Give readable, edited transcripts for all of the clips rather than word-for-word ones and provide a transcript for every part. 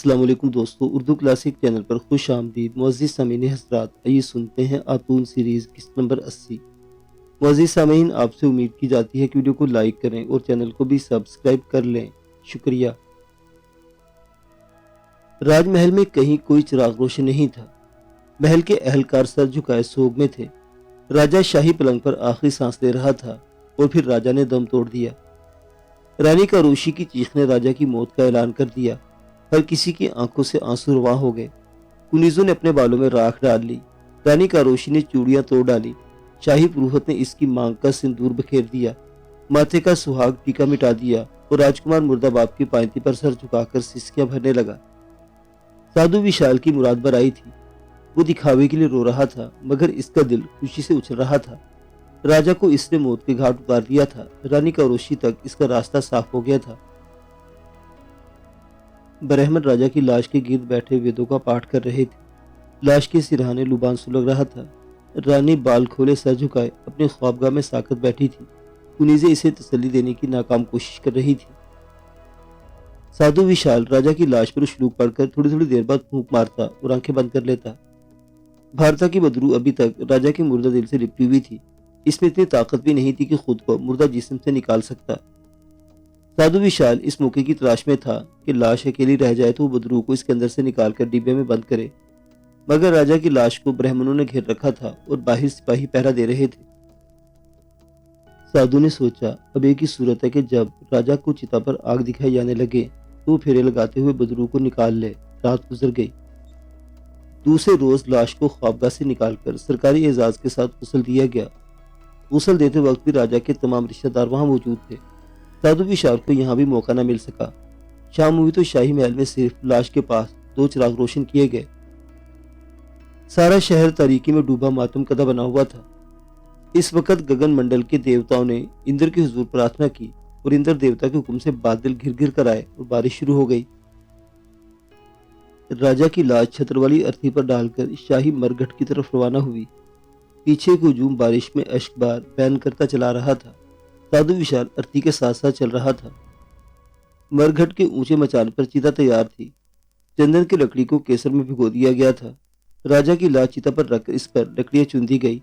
अस्सलाम वालेकुम दोस्तों, उर्दू क्लासिक चैनल पर खुश आमदीद। मुअज़्ज़िज़ सामीन हज़रात, आइए सुनते हैं आतून सीरीज़ किस्त नंबर 80। मुअज़्ज़िज़ सामीन, आपसे उम्मीद की जाती है कि वीडियो को लाइक करें और चैनल को भी सब्सक्राइब कर लें। शुक्रिया। राजमहल में कहीं कोई चिराग रोशन नहीं था। महल के अहलकार सर झुकाए सोग में थे। राजा शाही पलंग पर आखिरी सांस ले रहा था और फिर राजा ने दम तोड़ दिया। रानी कारोशी की चीख ने राजा की मौत का ऐलान कर दिया। हर किसी की आंखों से आंसू रवा हो गए। कुनीजों ने अपने बालों में राख डाल ली। रानी कारोशी ने चूड़ियां तोड़ डाली। शाही पुरोहित ने इसकी मांग का सिंदूर बखेर दिया, माथे का सुहाग टीका मिटा दिया और राजकुमार मुर्दाबाद की पायंती पर सर झुकाकर सिसकियां भरने लगा। साधु विशाल की मुराद बर आई थी। वो दिखावे के लिए रो रहा था, मगर इसका दिल खुशी से उछल रहा था। राजा को इसने मौत के घाट उतार दिया था। रानी कारोशी तक इसका रास्ता साफ हो गया था। ब्राह्मण राजा की लाश के गिर्द बैठे वेदों का पाठ कर रहे थे। लाश के सिरहाने लुबान सुलग रहा था। रानी बाल खोले सर झुकाए अपने ख्वाबगाह में साकत बैठी थी। कुनीज़े इसे तसल्ली देने की नाकाम कोशिश कर रही थी। साधु विशाल राजा की लाश पर श्लोक पढ़कर थोड़ी थोड़ी देर बाद फूंक मारता और आंखें बंद कर लेता। भारता की बदरू अभी तक राजा के मुर्दा दिल से लिपटी हुई थी। इसमें इतनी ताकत भी नहीं थी कि खुद को मुर्दा जिस्म से निकाल सकता। साधु विशाल इस मौके की तलाश में था कि लाश अकेली रह जाए तो वो बदरू को इसके अंदर से निकालकर डिब्बे में बंद करे, मगर राजा की लाश को ब्राह्मणों ने घेर रखा था और बाहर सिपाही पहरा दे रहे थे। साधु ने सोचा, अब एक ही सूरत है कि जब राजा को चिता पर आग दिखाई जाने लगे तो वो फेरे लगाते हुए बदरू को निकाल ले। रात गुजर गई। दूसरे रोज लाश को ख्वाबगाह से निकालकर सरकारी एजाज के साथ गुस्ल दिया गया। गुस्ल देते वक्त भी राजा के तमाम रिश्तेदार वहां मौजूद थे। साधु विशाल को यहाँ भी मौका न मिल सका। शाम हुई तो शाही महल में सिर्फ लाश के पास 2 चिराग रोशन किए गए। सारा शहर तारीकी में डूबा मातम कदा बना हुआ था। इस वक्त गगन मंडल के देवताओं ने इंद्र के हुजूर प्रार्थना की और इंद्र देवता के हुक्म से बादल घिर घिर कर आए और बारिश शुरू हो गई। राजा की लाश छत्र वाली अर्थी पर डालकर शाही मरघट की तरफ रवाना हुई। पीछे का हुजूम बारिश में अश्कबार बैन करता चला रहा था। साधु विशाल अर्थी के साथ साथ चल रहा था। मरघट के ऊंचे मचान पर चिता तैयार थी। चंदन की लकड़ी को केसर में भिगो दिया गया था। राजा की लाश चिता पर रख इस पर लकड़ियां चुन दी गई।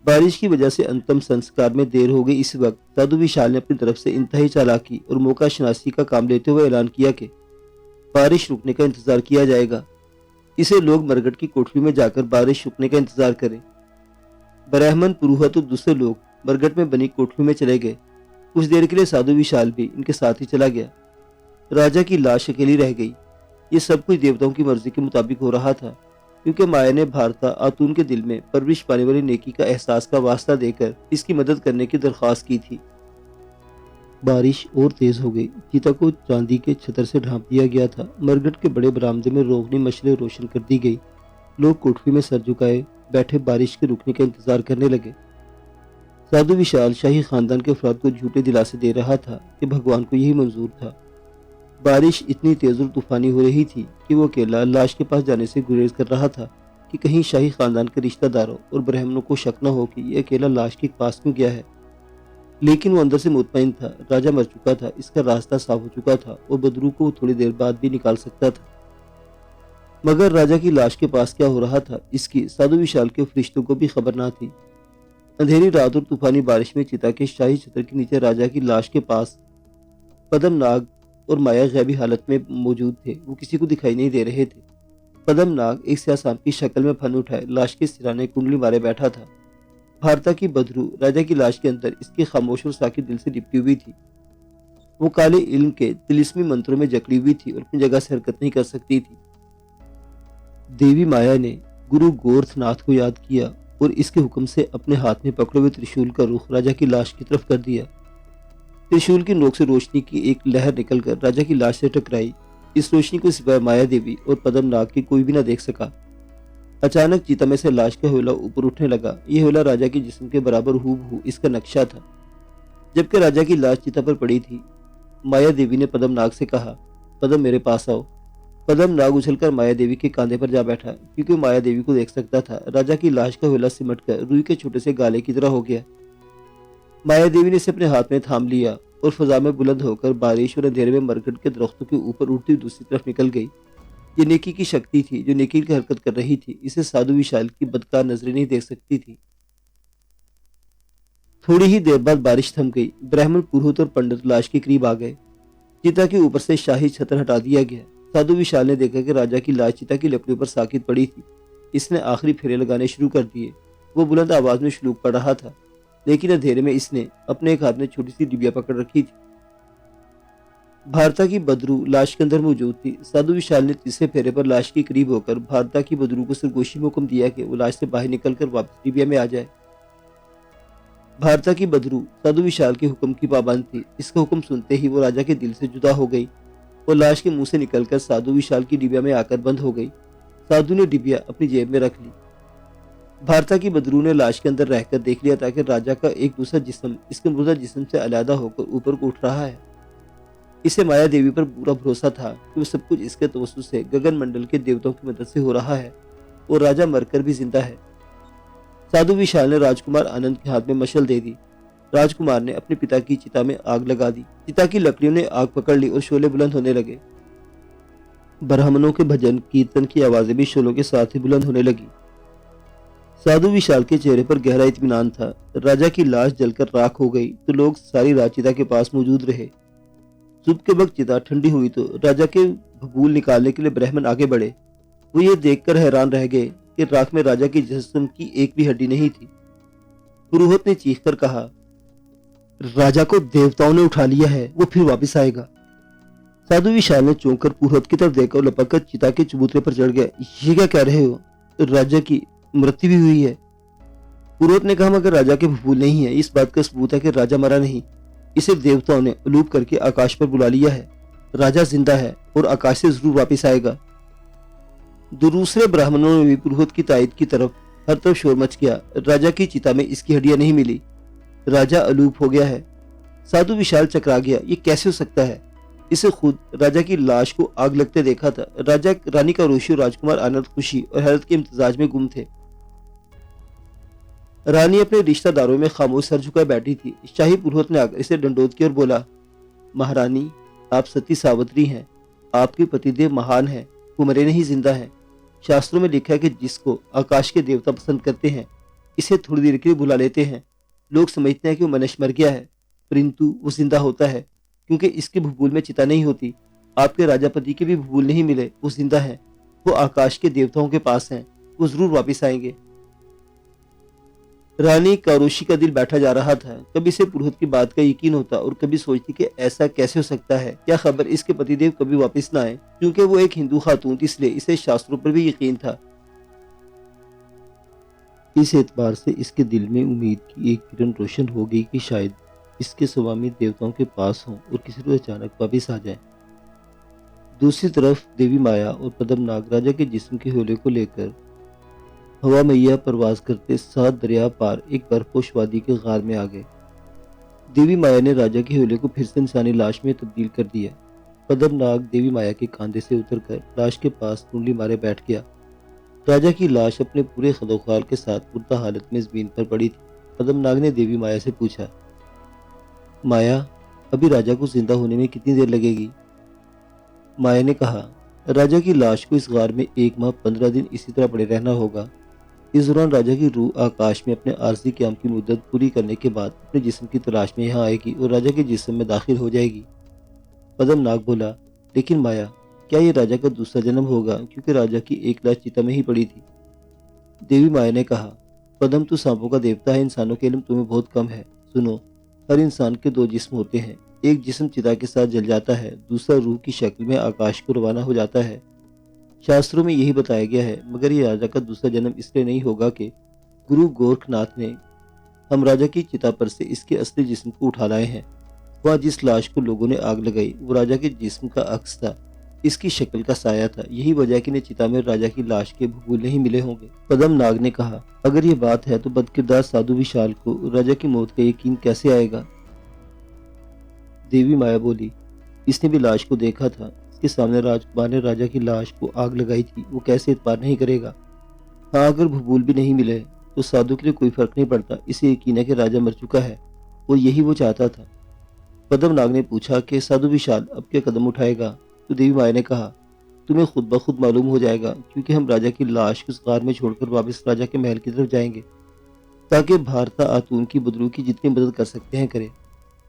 बारिश की वजह से अंतिम संस्कार में देर हो गई। इस वक्त साधु विशाल ने अपनी तरफ से इंतहाई चालाकी और मौका शनासी का काम लेते हुए ऐलान किया कि बारिश रुकने का इंतजार किया जाएगा। इसे लोग मरघट की कोठरी में जाकर बारिश रुकने का इंतजार करें। ब्राह्मण पुरोहित और दूसरे लोग मरघट में बनी कोठरी में चले गए। कुछ देर के लिए साधु विशाल भी इनके साथ ही चला गया। राजा की लाश अकेली रह गई। ये सब कुछ देवताओं की मर्जी के मुताबिक हो रहा था, क्योंकि माया ने भारता आतून के दिल में परवरिश पाने वाली नेकी का एहसास का वास्ता देकर इसकी मदद करने की दरख्वास्त की थी। बारिश और तेज हो गई। चिता को चांदी के छतर से ढांप दिया गया था। मरघट के बड़े बरामदे में रोशनी मशले रोशन कर दी गई। लोग कोठरी में सर झुकाए बैठे बारिश के रुकने का इंतजार करने लगे। साधु विशाल शाही खानदान के अफराद को झूठे दिलासे दे रहा था कि भगवान को यही मंजूर था। बारिश इतनी तेज और तूफानी हो रही थी कि वो अकेला लाश के पास जाने से गुरेज कर रहा था कि कहीं शाही खानदान के रिश्तेदारों और ब्राह्मणों को शक न हो कि ये अकेला लाश के पास क्यों गया है। लेकिन वो अंदर से मुतमईन था। राजा मर चुका था, इसका रास्ता साफ हो चुका था और बदरू को थोड़ी देर बाद भी निकाल सकता था। मगर राजा की लाश के पास क्या हो रहा था, इसकी साधु विशाल के फरिश्तों को भी खबर ना थी। अंधेरी रात और तूफानी बारिश में चिता के शाही छत्र के नीचे राजा की लाश के पास पदम नाग और माया गैबी हालत में मौजूद थे। वो किसी को दिखाई नहीं दे रहे थे। पदम नाग एक स्याह सांप की शक्ल में फन उठाए लाश के सिराने कुंडली मारे बैठा था। भारता की बदरू राजा की लाश के अंदर इसके खामोश और साकित दिल से लिपटी हुई थी। वो काले इल्म के तिलिस्मी मंत्रों में जकड़ी हुई थी और अपनी जगह से हरकत नहीं कर सकती थी। देवी माया ने गुरु गोरखनाथ को याद किया और इसके हुक्म से अपने हाथ में पकड़े हुए त्रिशूल का रुख राजा की लाश की तरफ कर दिया। त्रिशूल की नोक से रोशनी की एक लहर निकलकर राजा की लाश से टकराई। इस रोशनी को सिवाय माया देवी और पदम नाग के कोई भी न देख सका। अचानक चिता में से लाश का हवेला ऊपर उठने लगा। यह हवेला राजा के जिस्म के बराबर हूबहू इसका नक्शा था। जबकि राजा की लाश चिता पर पड़ी थी, माया देवी ने पदम नाग से कहा, पदम मेरे पास आओ। पदम नाग उछलकर माया देवी के कांधे पर जा बैठा, क्योंकि माया देवी को देख सकता था। राजा की लाश का हवेला सिमटकर रुई के छोटे से गाले की तरह हो गया। माया देवी ने इसे अपने हाथ में थाम लिया और फजा में बुलंद होकर बारिश और अंधेरे में मरघट के दरख्तों के ऊपर उड़ती दूसरी तरफ निकल गई। ये नेकी की शक्ति थी जो नेकी की हरकत कर रही थी। इसे साधु विशाल की बदकार नजरें नहीं देख सकती थी। थोड़ी ही देर बाद बारिश थम गई। ब्राह्मण, पुरोहित और पंडित लाश के करीब आ गए। चिता के ऊपर से शाही छतर हटा दिया गया। साधु विशाल ने देखा कि राजा की लाश चिता की लकड़ियों पर साकित पड़ी थी। इसने आखिरी फेरे लगाने शुरू कर दिए। वो बुलंद आवाज में श्लोक पढ़ रहा था, लेकिन अंधेरे में इसने अपने एक हाथ में छोटी सी डिबिया पकड़ रखी थी। भारता की बदरू लाश के अंदर मौजूद थी। साधु विशाल ने तीसरे फेरे पर लाश के करीब होकर भारता की बदरू को सरगोशी में हुक्म दिया कि वो लाश से बाहर निकलकर वापस डिबिया में आ जाए। भारता की बदरू साधु विशाल के हुक्म की पाबंद थी। इसका हुक्म सुनते ही वो राजा के दिल से जुदा हो गई। वो लाश के मुंह से निकलकर साधु विशाल की डिबिया में आकर बंद हो गई। साधु ने डिबिया अपनी जेब में रख ली। भारता की बदरू ने लाश के अंदर रहकर देख लिया था कि राजा का एक दूसरा जिस्म इसके मुर्दा जिस्म से अलहदा होकर ऊपर को उठ रहा है। इसे माया देवी पर पूरा भरोसा था कि वो सब कुछ इसके तवज्जुह से गगन मंडल के देवताओं की मदद से हो रहा है और राजा मरकर भी जिंदा है। साधु विशाल ने राजकुमार आनंद के हाथ में मशल दे दी। राजकुमार ने अपने पिता की चिता में आग लगा दी। चिता की लकड़ियों ने आग पकड़ ली और शोले बुलंद होने लगे। ब्राह्मणों के भजन कीर्तन की आवाजें भी शोलों के साथ ही बुलंद होने लगी। साधु विशाल के चेहरे पर गहरा इत्मीनान था। राजा की लाश जलकर राख हो गई तो लोग सारी रात चिता के पास मौजूद रहे। सुबह के वक्त चिता ठंडी हुई तो राजा के भभूल निकालने के लिए ब्राह्मण आगे बढ़े। वो ये देखकर हैरान रह गए कि राख में राजा की जिस्म की एक भी हड्डी नहीं थी। पुरोहित ने चीखकर कहा, राजा को देवताओं ने उठा लिया है, वो फिर वापस आएगा। साधु विशाल ने चौंक कर पुरोहित की तरफ देखकर लपक कर चिता के चबूतरे पर चढ़ गया। ये क्या कह रहे हो? राजा की मृत्यु भी हुई है। पुरोहित ने कहा, मगर राजा के भूल नहीं है। इस बात का सबूत है कि राजा मरा नहीं। इसे देवताओं ने अलूप करके आकाश पर बुला लिया है। राजा जिंदा है और आकाश से जरूर वापस आएगा। दूसरे ब्राह्मणों ने भी पुरोहित की तायद की तरफ हर तरफ शोर मच गया। राजा की चिता में इसकी हड्डियां नहीं मिली। राजा अलूप हो गया है। साधु विशाल चकरा गया। ये कैसे हो सकता है? इसे खुद राजा की लाश को आग लगते देखा था। राजा, रानी का रोशी और राजकुमार आनंद खुशी और हैरत के इम्तिजाज में गुम थे। रानी अपने रिश्तेदारों में खामोश सर झुकाए बैठी थी। शाही पुरोहित ने आकर इसे डंडोत किया और बोला, महारानी, आप सती सावित्री हैं। आपके पतिदेव महान हैं, वो मरे नहीं, जिंदा हैं। शास्त्रों में लिखा है कि जिसको आकाश के देवता पसंद करते हैं, इसे थोड़ी देर के लिए बुला लेते हैं। लोग समझते हैं कि वो मनुष्य मर गया है, परंतु वो जिंदा होता है क्योंकि इसके भूगोल में चिता नहीं होती। आपके राजापति के भी भूगोल नहीं मिले, वो जिंदा है। वो आकाश के देवताओं के पास हैं, वो जरूर वापिस आएंगे। रानी कारोशी का दिल बैठा जा रहा था। कभी इसे पुरोहित की बात का यकीन होता और कभी सोचती कि ऐसा कैसे हो सकता है। क्या खबर इसके पतिदेव कभी वापस ना आए। क्योंकि वो एक हिंदू खातून थी, इसलिए इसे शास्त्रों पर भी यकीन था। इस एतबार से इसके दिल में उम्मीद की एक किरण रोशन हो गई कि शायद इसके स्वामी देवताओं के पास हों और किसी रोज अचानक वापस आ जाए। दूसरी तरफ देवी माया और पद्मनाग राजा के जिस्म के होले को लेकर हवा मैया परवाज करते 7 दरिया पार एक बर्फपोश वादी के गार में आ गए। देवी माया ने राजा के होले को फिर से इंसानी लाश में तब्दील कर दिया। पद्मनाग देवी माया के कांधे से उतरकर लाश के पास कुंडली मारे बैठ गया। राजा की लाश अपने पूरे खदोखाल के साथ मुर्दा हालत में जमीन पर पड़ी थी। पद्मनाग ने देवी माया से पूछा, माया, अभी राजा को जिंदा होने में कितनी देर लगेगी? माया ने कहा, राजा की लाश को इस गार में 1 माह 15 दिन इसी तरह पड़े रहना होगा। इस दौरान राजा की रूह आकाश में अपने आरजी क्याम की मुद्दत पूरी करने के बाद अपने जिस्म की तलाश में यहाँ आएगी और राजा के जिस्म में दाखिल हो जाएगी। पद्मनाग बोला, लेकिन माया, क्या ये राजा का दूसरा जन्म होगा? क्योंकि राजा की एक लाश चिता में ही पड़ी थी। देवी माया ने कहा, पद्म, तू सांपों का देवता है, इंसानों के इल्म तुम्हें बहुत कम है। सुनो, हर इंसान के 2 जिस्म होते हैं। एक जिस्म चिता के साथ जल जाता है, दूसरा रूह की शक्ल में आकाश को रवाना हो जाता है। शास्त्रों में यही बताया गया है। मगर ये राजा का दूसरा जन्म इसलिए नहीं होगा कि गुरु गोरखनाथ ने हम राजा की चिता पर से इसके असली जिस्म को उठा लाए हैं। वहाँ जिस लाश को लोगों ने आग लगाई वो राजा के जिस्म का अक्स था, इसकी शक्ल का साया था। यही वजह कि इन्हें चिता में राजा की लाश के भूगोल नहीं मिले होंगे। पद्मनाग ने कहा, अगर ये बात है तो बदकिरदार साधु विशाल को राजा की मौत का यकीन कैसे आएगा? देवी माया बोली, इसने भी लाश को देखा था। इसके सामने राजकुमार ने राजा की लाश को आग लगाई थी, वो कैसे इतबार नहीं करेगा? हाँ, अगर भूगोल भी नहीं मिले तो साधु के लिए कोई फर्क नहीं पड़ता। इसे यकीन है कि राजा मर चुका है और यही वो चाहता था। पद्मनाग ने पूछा कि साधु विशाल अब क्या कदम उठाएगा? तो देवी माया ने कहा, तुम्हें खुद ब खुद मालूम हो जाएगा, क्योंकि हम राजा की लाश उस गार में छोड़कर वापस राजा के महल की तरफ जाएंगे, ताकि भारता आतून की बदरू की जितनी मदद कर सकते हैं करें।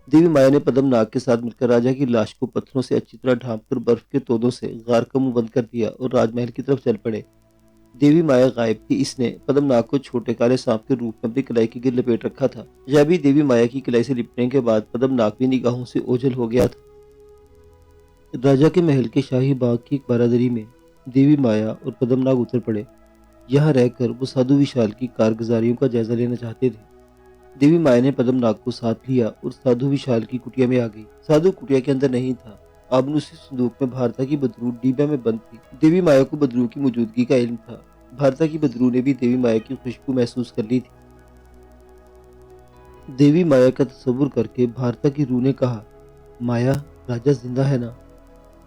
देवी माया ने पद्मनाग के साथ मिलकर राजा की लाश को पत्थरों से अच्छी तरह ढांपकर बर्फ के तोदों से गार का मुंह बंद कर दिया और राजमहल की तरफ चल पड़े। देवी माया गायब थी। इसने पद्मनाग को छोटे काले सांप के रूप में अपनी कलाई के गिर लपेट रखा था। जब भी देवी माया की कलाई से लिपटने के बाद पद्मनाग भी निगाहों से ओझल हो गया था। राजा के महल के शाही बाग की एक बारादरी में देवी माया और पद्मनाग उतर पड़े। यहाँ रहकर वो साधु विशाल की कारगुजारियों का जायजा लेना चाहते थे। देवी माया ने पद्मनाग को साथ लिया और साधु विशाल की कुटिया में आ गई। साधु कुटिया के अंदर नहीं था। आबनूसी संदूक में भारता की बदरू डिब्बे में बंद थी। देवी माया को बदरू की मौजूदगी का इल्म था। भारता की बदरू ने भी देवी माया की खुशबू महसूस कर ली थी। देवी माया का तस्वुर करके भारता की रूह ने कहा, माया, राजा जिंदा है ना?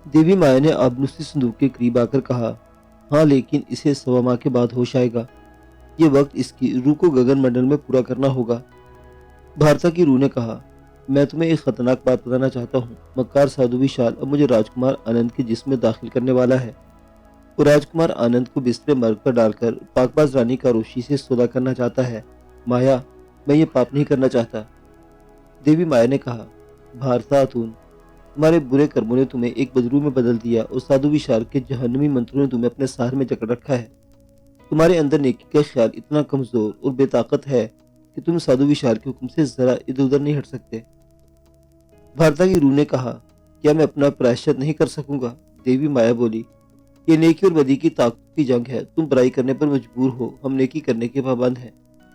देवी माया ने आबनूसी संदूक के करीब आकर कहा, हाँ, लेकिन इसे 1.25 माह के बाद होश आएगा। ये वक्त इसकी रूह को गगन मंडल में पूरा करना होगा। भारता की रूह ने कहा, मैं तुम्हें एक खतरनाक बात बताना चाहता हूँ। मक्कार साधु विशाल अब मुझे राजकुमार आनंद के जिस्म में दाखिल करने वाला है। वो राजकुमार आनंद को बिस्तरे मर्ग पर डालकर पाकबाज रानी कारोशी से सौदा करना चाहता है। माया, मैं ये पाप नहीं करना चाहता। देवी माया ने कहा, भारता खातून, तुम्हारे बुरे कर्मों ने तुम्हें एक बदरू में बदल दिया और साधु विशाल के जहन्नमी मंत्रों ने तुम्हें अपने सहारे में जकड़ रखा है। तुम्हारे अंदर नेकी का ख्याल इतना कमजोर और बेताकत है कि तुम साधु विशाल के हुक्म से जरा इधर उधर नहीं हट सकते। भारता की रूह ने कहा, क्या मैं अपना प्रायश्चित नहीं कर सकूंगा? देवी माया बोली, ये नेकी और बदी की ताकत की जंग है। तुम बुराई करने पर मजबूर हो, हम नेकी करने के पाबंद हैं।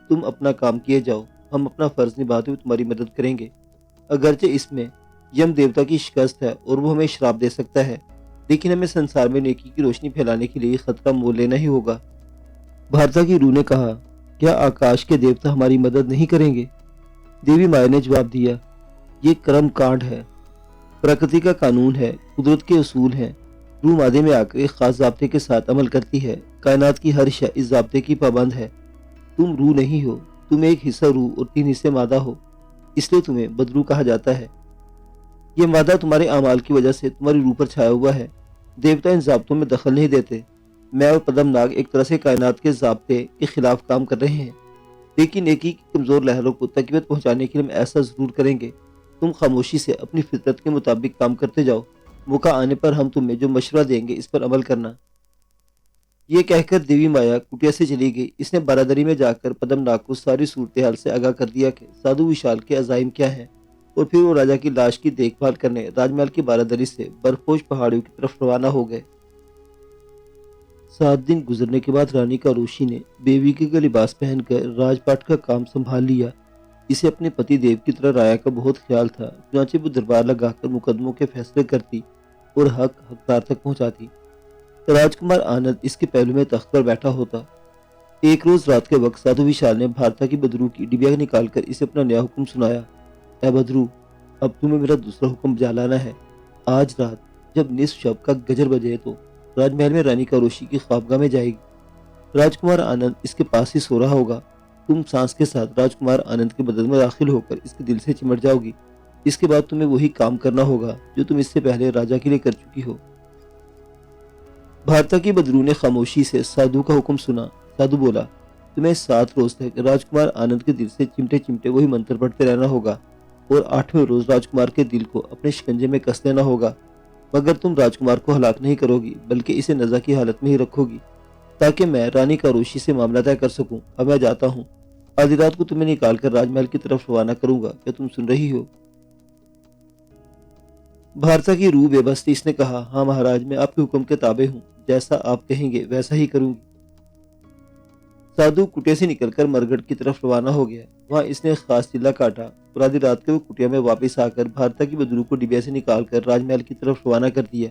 तुम अपना काम किए जाओ, हम अपना फर्ज निभाते हुए तुम्हारी मदद करेंगे। अगरचे इसमें यम देवता की शिकस्त है और वो हमें श्राप दे सकता है, लेकिन हमें संसार में नेकी की रोशनी फैलाने के लिए खतरा मोल लेना ही होगा। भारता की रूह ने कहा, क्या आकाश के देवता हमारी मदद नहीं करेंगे? देवी माया ने जवाब दिया, ये कर्म कांड है, प्रकृति का कानून है, कुदरत के उसूल हैं। रूह मादे में आकर एक खास ज़ाब्ते के साथ अमल करती है। कायनात की हर शय इस ज़ाब्ते की पाबंद है। तुम रूह नहीं हो, तुम एक हिस्सा रूह और 3 हिस्से मादा हो, इसलिए तुम्हें बदरू कहा जाता है। ये मादा तुम्हारे अमाल की वजह से तुम्हारी रूह पर छाया हुआ है। देवता इन ज़ाब्तों में दखल नहीं देते। मैं और पद्मनाग एक तरह से कायनात के ज़ाब्ते के खिलाफ काम कर रहे हैं, लेकिन नेकी की कमज़ोर लहरों को तकवीत पहुंचाने के लिए हम ऐसा ज़रूर करेंगे। तुम खामोशी से अपनी फितरत के मुताबिक काम करते जाओ। मौका आने पर हम तुम्हें जो मशवरा देंगे इस पर अमल करना। ये कहकर देवी माया कुटिया से चली गई। इसने बारादरी में जाकर पद्मनाग को सारी सूरत हाल से आगाह कर दिया कि साधु विशाल के अजाइम क्या हैं, और फिर वो राजा की लाश की देखभाल करने राजमहल की बारादरी से बर्फपोश पहाड़ियों की तरफ रवाना हो गए। 7 दिन गुजरने के बाद रानी कारोशी ने बेवी का लिबास पहनकर राजपाट का काम संभाल लिया। इसे अपने पति देव की तरह राया का बहुत ख्याल था। चुनाचे वो दरबार लगाकर मुकदमों के फैसले करती और हक हकदार तक पहुंचाती। राजकुमार आनंद इसके पहलू में तख्त पर बैठा होता। एक रोज रात के वक्त साधु विशाल ने भारता की बदरू की डिबिया निकालकर इसे अपना नया हुक्म सुनाया। ऐ बदरू, अब तुम्हें मेरा दूसरा हुक्म बजा लाना है। आज रात जब निस्फ शब का गजर बजे तो राजमहल में रानी कारोशी की ख्वाबगाह में जाएगी। राजकुमार आनंद इसके पास ही सो रहा होगा। तुम सांस के साथ राजकुमार आनंद के बदन में दाखिल होकर इसके दिल से चिमट जाओगी। इसके बाद तुम्हें वही काम करना होगा जो तुम इससे पहले राजा के लिए कर चुकी हो। भारता की बदरू ने खामोशी से साधु का हुक्म सुना। साधु बोला, तुम्हें 7 रोज तक राजकुमार आनंद के दिल से चिमटे चिमटे वही मंत्र पढ़ते रहना होगा और 8वें रोज राजकुमार के दिल को अपने शिकंजे में कस लेना होगा। मगर तुम राजकुमार को हलाक नहीं करोगी, बल्कि इसे नज़ा की हालत में ही रखोगी, ताकि मैं रानी कारोशी से मामला तय कर सकूं। अब मैं जाता हूँ। आधी रात को तुम्हें निकालकर राजमहल की तरफ रवाना करूंगा। क्या तुम सुन रही हो? भारता की रूह बेबस थी। इसने कहा, हाँ महाराज, मैं आपके हुक्म के ताबे हूँ। जैसा आप कहेंगे वैसा ही करूंगी। साधु कुटिया से निकलकर मरगढ़ की तरफ रवाना हो गया। वहां इसने खास चिल्ला काटा और आधी रात के वो कुटिया में वापस आकर भारता की बदरू को डिबिया से निकालकर राजमहल की तरफ रवाना कर दिया।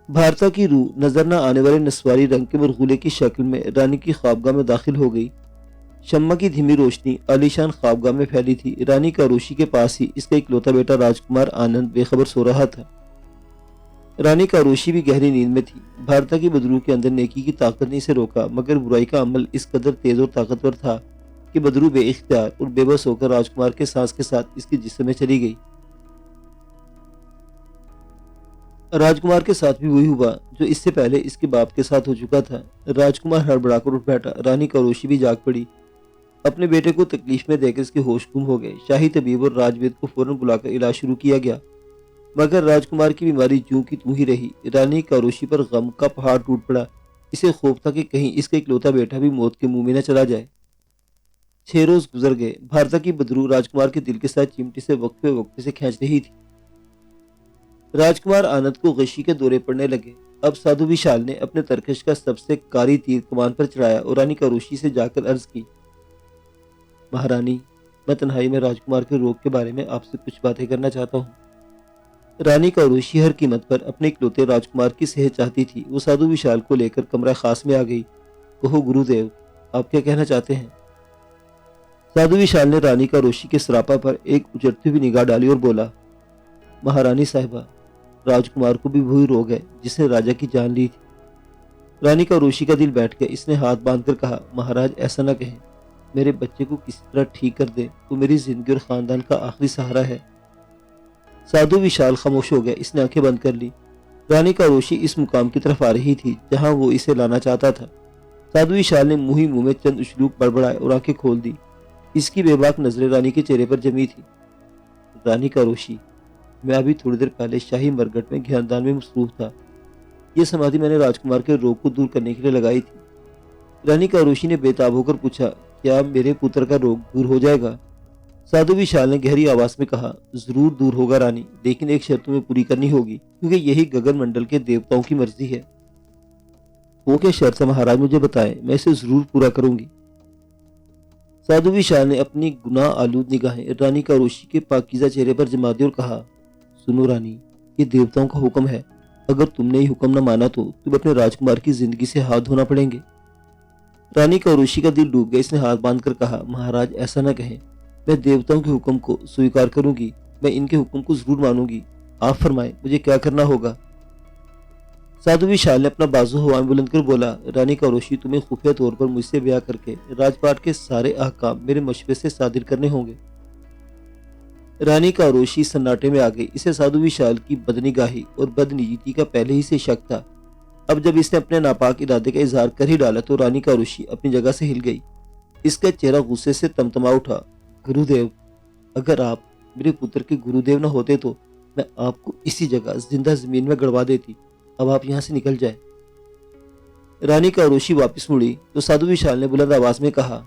भारता की रूह नजर न आने वाले नस्वारी रंग के मरगुले की शक्ल में रानी की ख्वाबगाह में दाखिल हो गई। शम्मा की धीमी रोशनी आलीशान ख्वाबगाह में फैली थी। रानी कारोशी के पास ही इसका इकलौता बेटा राजकुमार आनंद बेखबर सो रहा था। रानी कारोशी भी गहरी नींद में थी। भारता की बदरू के अंदर नेकी की ताकत ने इसे रोका, मगर बुराई का अमल इस कदर तेज और ताकतवर था कि बदरू बेइख्तियार और बेबस होकर राजकुमार के सांस के साथ इसके जिस्म में चली गई। राजकुमार के साथ भी वही हुआ जो इससे पहले इसके बाप के साथ हो चुका था। राजकुमार हड़बड़ाकर उठ बैठा। रानी करोशी भी जाग पड़ी। अपने बेटे को तकलीफ में देकर इसके होश गुम हो गए। शाही तबीब और राजवेद को फौरन बुलाकर इलाज शुरू किया गया, मगर राजकुमार की बीमारी यूं की त्यों ही रही। रानी कारोशी पर गम का पहाड़ टूट पड़ा। इसे खौफ था कि कहीं इसका इकलौता बेटा भी मौत के मुंह में न चला जाए। 6 रोज गुजर गए। भारता की बदरू राजकुमार के दिल के साथ चिमटी से वक्फे वक्फे से खींच रही थी। राजकुमार आनंद को गशी के दौरे पड़ने लगे। अब साधु विशाल ने अपने तरकश का सबसे कारी तीर कमान पर चढ़ाया और रानी कारोशी से जाकर अर्ज की, महारानी, मैं तन्हाई में राजकुमार के रोग के बारे में आपसे कुछ बातें करना चाहता हूँ। रानी कारोशी हर कीमत पर अपने इकलौते राजकुमार की सेहत चाहती थी। वो साधु विशाल को लेकर कमरा खास में आ गई। कहो गुरुदेव, आप क्या कहना चाहते हैं? साधु विशाल ने रानी कारोशी के सरापा पर एक उचटती हुई निगाह डाली और बोला, महारानी साहिबा, राजकुमार को भी वही रोग है जिसने राजा की जान ली थी। रानी कारोशी का दिल बैठ गया। इसने हाथ बांधकर कहा, महाराज ऐसा न कहें। मेरे बच्चे को किसी तरह ठीक कर दे तो मेरी जिंदगी और खानदान का आखिरी सहारा है। साधु विशाल खामोश हो गया। इसने आंखें बंद कर ली। रानी कारोशी इस मुकाम की तरफ आ रही थी जहां वो इसे लाना चाहता था। साधु विशाल ने मुंह ही मुंह में चंद उछलूक बड़बड़ाए और आंखें खोल दी। इसकी बेबाक नजरें रानी के चेहरे पर जमी थी। रानी कारोशी, मैं अभी थोड़ी देर पहले शाही मरघट में ज्ञानदान में मसरूफ था। ये समाधि मैंने राजकुमार के रोग को दूर करने के लिए लगाई थी। रानी कारोशी ने बेताब होकर पूछा, क्या मेरे पुत्र का रोग दूर हो जाएगा? साधु विशाल ने गहरी आवाज में कहा, जरूर दूर होगा रानी, लेकिन एक शर्त तुम्हें पूरी करनी होगी, क्योंकि यही गगन मंडल के देवताओं की मर्जी है। वो क्या शर्त है महाराज, मुझे बताएं, मैं इसे जरूर पूरा करूंगी। साधु विशाल ने अपनी गुनाह आलूद निगाहें रानी कारोशी के पाकीज़ा चेहरे पर जमा दी और कहा, सुनो रानी, ये देवताओं का हुक्म है। अगर तुमने ये हुक्म न माना तो तुम्हें अपने राजकुमार की जिंदगी से हाथ धोना पड़ेंगे। रानी कारोशी का दिल डूब गया। इसने हाथ बांधकर कहा, महाराज ऐसा न कहें, मैं देवताओं के हुक्म को स्वीकार करूंगी। मैं इनके हुक्म को जरूर मानूंगी। आप फरमाएं, मुझे क्या करना होगा? साधु विशाल ने अपना बाजू हवा में बुलंद कर बोला, रानी कारोशी, तुम्हें खुफिया तौर पर मुझसे ब्याह करके राजपाट के सारे अहकाम मेरे मशवरे से सादिर करने होंगे। रानी कारोशी सन्नाटे में आ गई। इसे साधु विशाल की बदनिगाही और बदनीति का पहले ही से शक था। अब जब इसने अपने नापाक इरादे का इजहार कर ही डाला तो रानी कारोशी अपनी जगह से हिल गई। इसका चेहरा गुस्से से तमतमा उठा। गुरुदेव, अगर आप मेरे पुत्र के गुरुदेव न होते तो मैं आपको इसी जगह जिंदा जमीन में गड़वा देती। अब आप यहाँ से निकल जाए। रानी कारोशी वापस मुड़ी तो साधु विशाल ने बुलंद आवाज में कहा,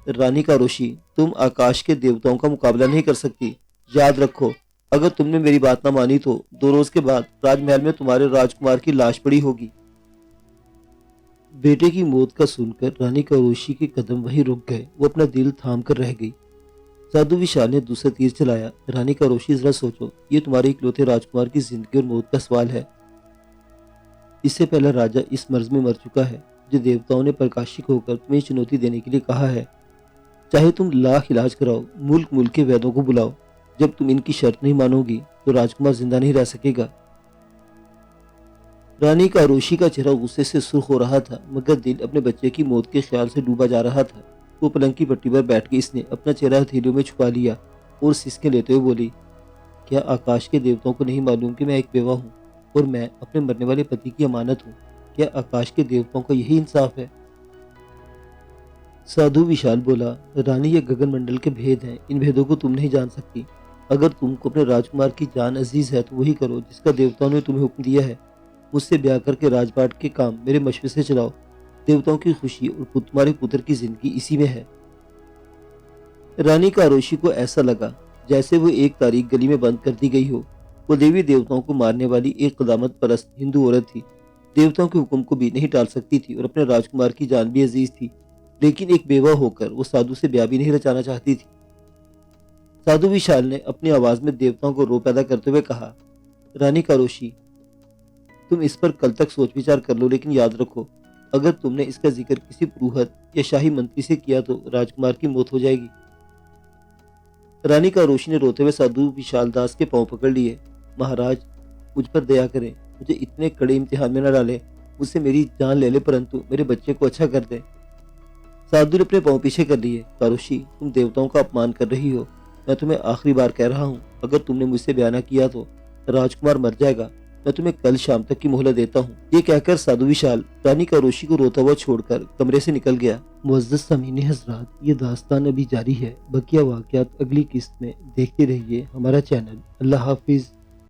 रानी कारोशी, तुम आकाश के देवताओं का मुकाबला नहीं कर सकती। याद रखो, अगर तुमने मेरी बात ना मानी तो 2 रोज के बाद राजमहल में तुम्हारे राजकुमार की लाश पड़ी होगी। बेटे की मौत का सुनकर रानी कारोशी के कदम वहीं रुक गए। वो अपना दिल थाम कर रह गई। साधु विशाल ने दूसरा तीर चलाया। रानी कारोशी, जरा सोचो, ये तुम्हारे इकलौते राजकुमार की जिंदगी और मौत का सवाल है। इससे पहला राजा इस मर्ज में मर चुका है। जो देवताओं ने प्रकाशिक होकर तुम्हें चुनौती देने के लिए कहा है। चाहे तुम लाख इलाज कराओ, मुल्क मुल्क के वैद्यों को बुलाओ, जब तुम इनकी शर्त नहीं मानोगी तो राजकुमार जिंदा नहीं रह सकेगा। रानी कारोशी का चेहरा गुस्से से सुर्ख हो रहा था, मगर दिल अपने बच्चे की मौत के ख्याल से डूबा जा रहा था। वो पलंग की पट्टी पर बैठ के इसने अपना चेहरा हथेलियों में छुपा लिया और सिसके लेते हुए बोली, क्या आकाश के देवताओं को नहीं मालूम कि मैं एक बेवा हूँ और मैं अपने मरने वाले पति की अमानत हूँ? क्या आकाश के देवताओं का यही इंसाफ है? साधु विशाल बोला, रानी, ये गगन मंडल के भेद हैं। इन भेदों को तुम नहीं जान सकती। अगर तुमको अपने राजकुमार की जान अजीज है तो वही करो जिसका देवताओं ने तुम्हें हुक्म दिया है। मुझसे ब्याह करके राजपाट के काम मेरे मशवरे से चलाओ। देवताओं की खुशी और तुम्हारे पुत्र की जिंदगी इसी में है। रानी कारोशी को ऐसा लगा जैसे वो एक तारीख गली में बंद कर दी गई हो। वो देवी देवताओं को मारने वाली एक कदामत परस्त हिंदू औरत थी। देवताओं के हुक्म को भी नहीं टाल सकती थी और अपने राजकुमार की जान भी अजीज थी, लेकिन एक बेवा होकर वो साधु से ब्याह भी नहीं रचाना चाहती थी। साधु विशाल ने अपनी आवाज में देवताओं को रो पैदा करते हुए कहा, रानी कारोशी, तुम इस पर कल तक सोच विचार कर लो, लेकिन याद रखो, अगर तुमने इसका जिक्र किसी पुरोहित या शाही मंत्री से किया तो राजकुमार की मौत हो जाएगी। रानी कारोशी ने रोते हुए साधु विशाल दास के पांव पकड़ लिए। महाराज, मुझ पर दया करें, मुझे इतने कड़े इम्तिहान में न डालें। मुझसे मेरी जान ले ले, परंतु मेरे बच्चे को अच्छा कर दे। साधु ने अपने पांव पीछे कर लिए। कारोशी, तुम देवताओं का अपमान कर रही हो। मैं तुम्हें आखिरी बार कह रहा हूँ, अगर तुमने मुझसे ब्याह न किया तो राजकुमार मर जाएगा मैं तुम्हें कल शाम तक की मोहलत देता हूँ। ये कहकर साधु विशाल रानी कारोशी को रोता हुआ छोड़कर कमरे से निकल गया। मुअज़्ज़ज़ सामीन हज़रात, ये दास्तान अभी जारी है। बकिया वाक़यात अगली किस्त में देखते रहिए हमारा चैनल। अल्लाह हाफिज।